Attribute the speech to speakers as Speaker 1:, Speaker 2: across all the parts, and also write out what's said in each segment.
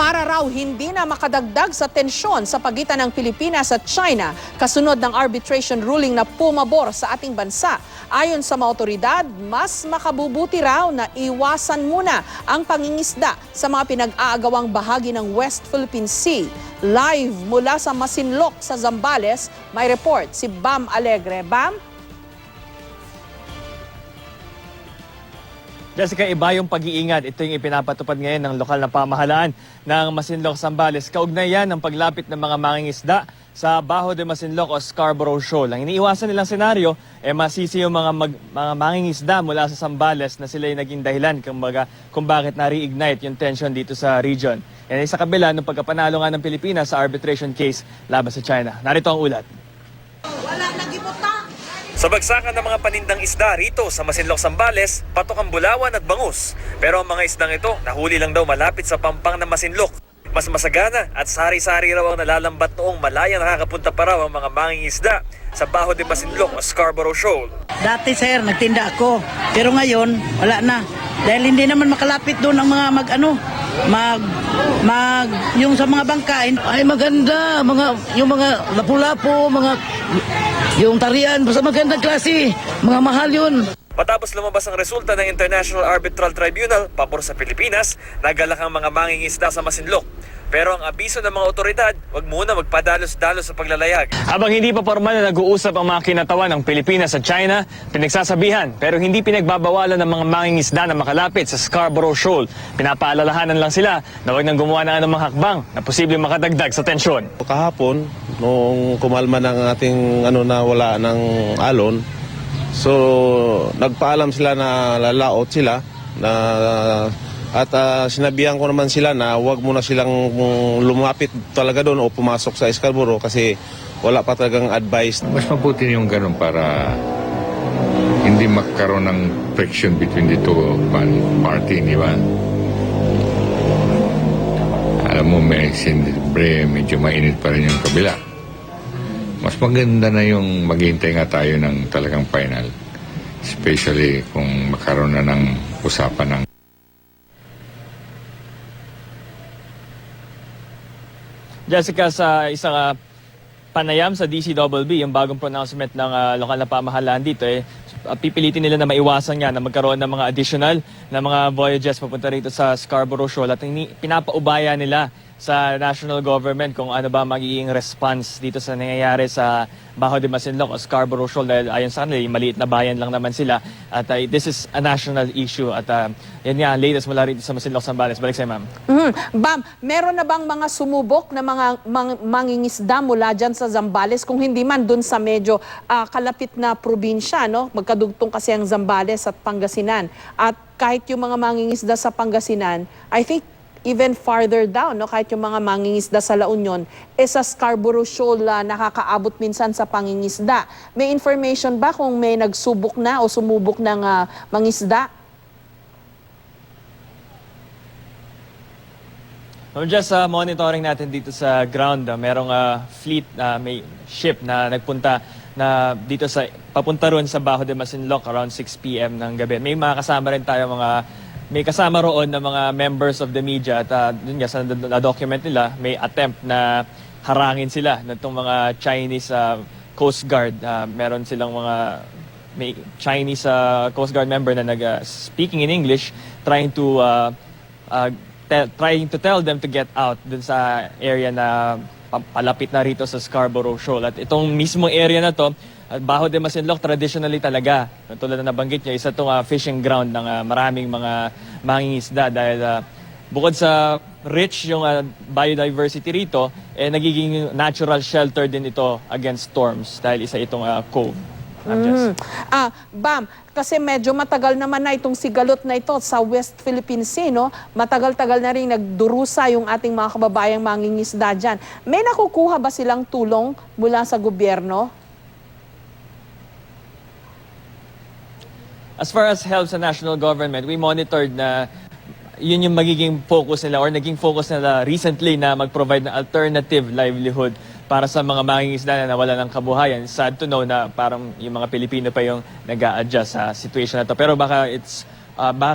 Speaker 1: Para raw hindi na makadagdag sa tensyon sa pagitan ng Pilipinas at China kasunod ng arbitration ruling na pumabor sa ating bansa. Ayon sa mga otoridad, mas makabubuti raw na iwasan muna ang pangingisda sa mga pinag-aagawang bahagi ng West Philippine Sea. Live mula sa Masinloc sa Zambales, may report si Bam Alegre. Bam?
Speaker 2: Jessica, iba yung pag-iingat. Ito yung ipinapatupad ngayon ng lokal na pamahalaan ng Masinloc, Zambales. Kaugnay yan ng paglapit ng mga mangingisda sa Bajo de Masinloc o Scarborough Shoal. Ang iniiwasan nilang senaryo, masisi yung mga mangingisda mula sa Zambales na sila yung naging dahilan kung bakit na-reignite yung tension dito sa region. Yan ay sa kabila ng pagkapanalo nga ng Pilipinas sa arbitration case laban sa China. Narito ang ulat. Sa bagsakan ng mga panindang isda rito sa Masinloc, Zambales, patok ang bulawan at bangus. Pero ang mga isdang ito, nahuli lang daw malapit sa pampang ng Masinloc. Mas masagana at sari-sari raw ang nalalambat noong malayang nakakapunta pa raw ang mga mangingisda sa Bajo de Masinloc o Scarborough Shoal.
Speaker 3: Dati sir, nagtinda ako. Pero ngayon, wala na. Dahil hindi naman makalapit doon ang mga yung sa mga bangkain. Ay maganda, yung mga lapu-lapu, yung tarian, basta magandang klase, mga mahal yun.
Speaker 2: Matapos lumabas ang resulta ng International Arbitral Tribunal pabor sa Pilipinas, nagalak ang mga mangingisda sa Masinloc. Pero ang abiso ng mga otoridad, wag muna magpadalos-dalos sa paglalayag. Habang hindi pa formal na nag-uusap ang mga kinatawan ng Pilipinas at China, pinagsasabihan pero hindi pinagbabawalan ng mga mangingisda na makalapit sa Scarborough Shoal. Pinapaalalahanan lang sila na wag nang gumawa ng anumang hakbang na posibleng makadagdag sa tensyon.
Speaker 4: Kahapon, nung kumalma ng ating na wala ng alon, so nagpaalam sila na lalaot sila at sinabihan ko naman sila na huwag muna silang lumapit talaga doon o pumasok sa Scarborough kasi wala pa talagang advice.
Speaker 5: Mas mabuti yung ganun para hindi magkaroon ng friction between the two party, di ba? Alam mo, medyo mainit pa rin yung kabila. Mas maganda na yung maghihintay nga tayo ng talagang final. Especially kung magkaroon na ng usapan ng
Speaker 2: Jessica, sa isang panayam sa DCWB, yung bagong pronouncement ng lokal na pamahalaan dito, pipilitin nila na maiwasan nga na magkaroon ng mga additional na mga voyages papunta rito sa Scarborough Shoal at pinapaubaya nila sa national government kung ano ba magiging response dito sa nangyayari sa Bajo de Masinloc o Scarborough Shoal dahil ayon sa kanila, maliit na bayan lang naman sila at this is a national issue at yan nga, latest mula rito sa Masinloc, Zambales. Balik sa'yo, ma'am.
Speaker 1: Bam, meron na bang mga sumubok na mga mangingisda mula dyan sa Zambales kung hindi man dun sa medyo kalapit na probinsya, no? Magkadugtong kasi ang Zambales at Pangasinan. At kahit yung mga mangingisda sa Pangasinan, I think even farther down, no, kahit yung mga mangingisda sa La Union, sa Scarborough Shoal nakakaabot minsan sa pangingisda. May information ba kung may nagsubok na o sumubok ng mangisda?
Speaker 2: Just monitoring natin dito sa ground, merong fleet, may ship na nagpunta na dito papunta ron sa Bajo de Masinloc around 6 p.m. ng gabi. May mga kasama rin tayo may kasama roon ng mga members of the media at dun nga sa document nila, may attempt na harangin sila ng itong mga Chinese Coast Guard. Meron silang may Chinese Coast Guard member na speaking in English, trying to tell them to get out dun sa area na palapit na rito sa Scarborough Shoal. At itong mismong area na to, Bajo de Masinloc, traditionally talaga, tulad na nabanggit niya, isa itong fishing ground ng maraming mga mangingisda dahil bukod sa rich yung biodiversity rito, nagiging natural shelter din ito against storms dahil isa itong cove.
Speaker 1: Bam, kasi medyo matagal naman na itong sigalot na ito sa West Philippine Sea, no? Matagal-tagal na rin nagdurusa yung ating mga kababayang mangingisda dyan. May nakukuha ba silang tulong mula sa gobyerno?
Speaker 2: As far as help sa national government, we monitored na yun yung magiging focus nila or naging focus nila recently na mag-provide ng alternative livelihood para sa mga mangingisda na nawala ng kabuhayan. Sad to know na parang yung mga Pilipino pa yung nag-a-adjust sa situation na to. Pero baka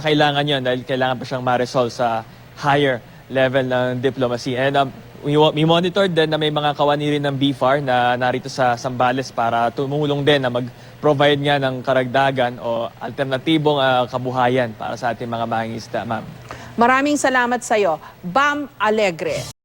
Speaker 2: kailangan yun dahil kailangan pa siyang ma-resolve sa higher level ng diplomacy. And we monitor din na may mga kawani rin ng BFAR na narito sa Zambales para tumulong din na mag-provide nga ng karagdagan o alternatibong kabuhayan para sa ating mga mangingisda, ma'am.
Speaker 1: Maraming salamat sa iyo, Bam Alegre.